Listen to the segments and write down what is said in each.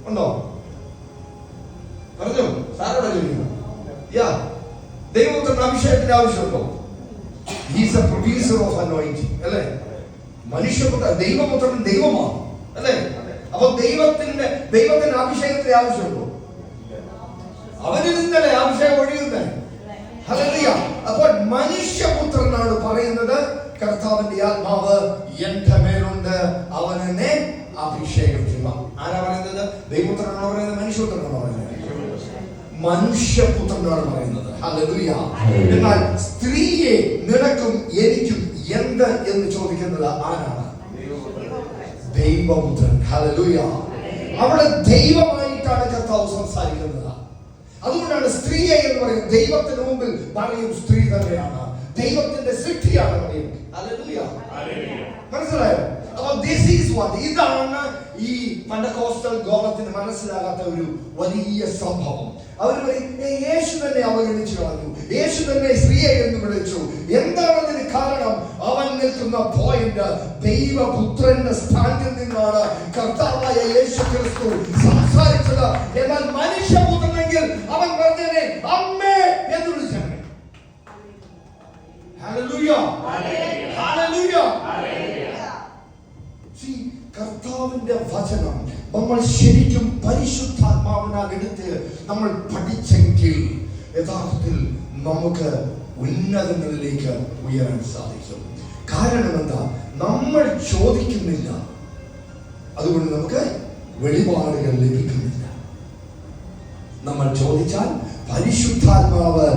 ഉണ്ടോ? പറഞ്ഞു സാറോടെ ചോദിക്കുന്നു. ദൈവപുത്രൻ അഭിഷേകത്തിന്റെ ആവശ്യമുണ്ടോ? He's A producer of anointing അല്ലേ? മനുഷ്യപുത്രൻ ദൈവപുത്രൻ ദൈവമാണ് അല്ലേ? അപ്പൊ ദൈവത്തിന് അഭിഷേകത്തിന്റെ ആവശ്യമുണ്ടോ? അവനിൽ നിന്നല്ലേ അഭിഷേകം ഒഴിയുന്നത്. ഹല്ലേലൂയ. അപ്പോൾ മനുഷ്യപുത്രനാണ് പറയുന്നത്, കർത്താവിന്റെ ആത്മാവ് എന്റെ മേലുണ്ട്, അവൻ എന്നെ അഭിഷേകം ചെയ്യും. ആരാ പറയുന്നത്? ദൈവപുത്രനാണോ പറയുന്നത്? മനുഷ്യപുത്രനാണോ പറയുന്നത്? മനുഷ്യപുത്രനാണ് പറയുന്നത്. ഹല്ലേലൂയ. എന്നാൽ സ്ത്രീയെ നിനക്കും എനിക്കും എന്ത് എന്ന് ചോദിക്കുന്നത് ആരാണ്? ദൈവപുത്രൻ. ഹല്ലേലൂയ. അവിടെ ദൈവമായിട്ടാണ് കർത്താവ് സംസാരിക്കുന്നത്. അതുകൊണ്ടാണ് സ്ത്രീയെ എന്ന് പറയുന്നത്. ദൈവത്തിന് മുമ്പിൽ പറയും സ്ത്രീ തന്നെയാണ്, ദൈവത്തിന്റെ സൃഷ്ടിയാണ് പറയും. ഹല്ലേലൂയ. മനസ്സിലായോ? അപ്പൊ this is what, ഇതാണ് ഈ പെന്തക്കോസ്റ്റൽ ഗോളത്തിന് മനസ്സിലാകാത്ത ഒരു വലിയ സംഭവം. അവർ പറയും യേശു തന്നെ അവഗണിച്ചു കളഞ്ഞു, യേശു തന്നെ സ്ത്രീയെ എന്ന് വിളിച്ചു. എന്താണെന്നതിന് കാരണം അവൻ നിൽക്കുന്ന പോയിന്റ് ദൈവപുത്രന്റെ സ്ഥാനത്തിൽ നിന്നാണ് കർത്താവായ യേശു ക്രിസ്തു സംസാരിച്ചത്. എന്നാൽ മനുഷ്യപുത്രനെങ്കിൽ അവൻ പറഞ്ഞേ അമ്മേ എന്ന് വിളിച്ചു. ഹല്ലേലൂയ. ഹല്ലേലൂയ. കർത്താവിന്റെ വചനം നമ്മൾ ശരിക്കും പരിശുദ്ധാത്മാവിനാൽ എടുത്ത് നമ്മൾ പഠിച്ചെങ്കിൽ യഥാർത്ഥത്തിൽ നമുക്ക് ഉന്നതങ്ങളിലേക്ക് ഉയരാൻ സാധിക്കും. കാരണം എന്താ? നമ്മൾ ചോദിക്കുന്നില്ല, അതുകൊണ്ട് നമുക്ക് വെളിപാടുകൾ ലഭിക്കുന്നില്ല. നമ്മൾ ചോദിച്ചാൽ പരിശുദ്ധാത്മാവ്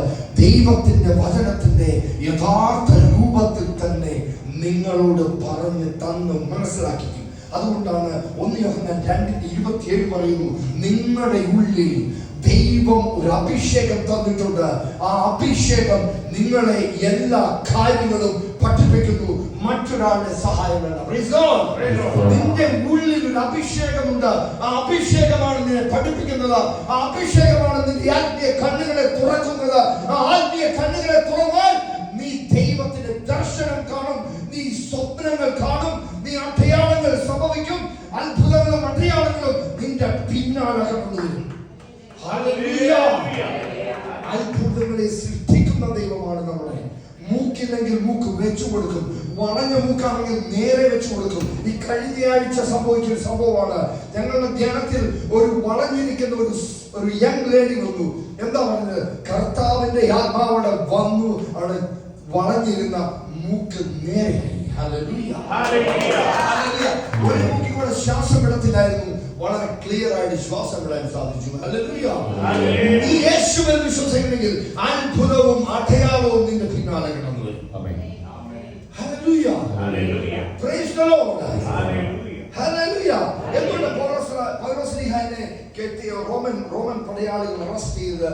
ദൈവത്തിന്റെ വചനത്തിന്റെ യഥാർത്ഥ രൂപത്തിൽ തന്നെ നിങ്ങളോട് പറഞ്ഞ് തന്ന് മനസ്സിലാക്കിക്കും. അതുകൊണ്ടാണ് 1 യോഹന്നാൻ 2:27 പറയുന്നു, നിങ്ങളുടെ ഉള്ളിൽ ദൈവം ഒരു അഭിഷേകം തന്നിട്ടുണ്ട്, ആ അഭിഷേകം നിങ്ങളെ എല്ലാ കാര്യങ്ങളും പഠിപ്പിക്കുന്നു, മറ്റൊരാളുടെ സഹായം വേണ്ട. നിന്റെ ഉള്ളിൽ ഒരു അഭിഷേകമുണ്ട്, ആ അഭിഷേകമാണ് നിന്നെ പഠിപ്പിക്കുന്നത്, ആ അഭിഷേകമാണ് നിന്റെ ആത്മീയ കണ്ണുകളെ തുറക്കുന്നത്. ആ ആത്മീയ കണ്ണുകളെ തുറന്നാൽ നീ ദൈവത്തിന്റെ ദർശനം കാണും, നീ സ്വപ്നങ്ങൾ കാണും, നീ അടയാളങ്ങൾ സംഭവിക്കും, അത്ഭുതങ്ങളും അടയാളങ്ങളും നിന്റെ പിന്നാലെ കടന്നു വരും. ഹല്ലേലൂയ. അത്ഭുതങ്ങളെ സൃഷ്ടിക്കുന്ന ദൈവമാണ് നമ്മളെ. മൂക്കില്ലെങ്കിൽ മൂക്ക് വെച്ചു കൊടുക്കും, വളഞ്ഞ മൂക്കാണെങ്കിൽ നേരെ വെച്ചു കൊടുക്കും. ഈ കഴിഞ്ഞ ആഴ്ച സംഭവിക്കുന്ന സംഭവമാണ്. ഞങ്ങളുടെ ധ്യാനത്തിൽ ഒരു വളഞ്ഞിരിക്കുന്ന ഒരു യങ് ലേഡി വന്നു. എന്താ പറഞ്ഞത്? കർത്താവിന്റെ ആത്മാവോടെ വന്നു, അവിടെ വളഞ്ഞിരുന്ന മൂക്ക് നേരെയായി. ഹല്ലേലൂയ. ഹല്ലേലൂയ. ഒരു മൂക്കിലൂടെ ശ്വാസം വിടത്തില്ലായിരുന്നു, വളരെ ക്ലിയർ ആയിട്ട് ശ്വാസം വിടാൻ സാധിച്ചു. ഹല്ലേലൂയ. നീ യേശുവിൽ വിശ്വസിക്കുന്നെങ്കിൽ അത്ഭുതവും അടയാളവും നിന്റെ പിന്നാലെ കടന്നു വരും. Hallelujah. Praise the Lord. Hallelujah. എന്തുകൊണ്ട് പൗലോസ് ശ്ലീഹായെ റോമൻ പടയാളികൾ അറസ്റ്റ് ചെയ്ത്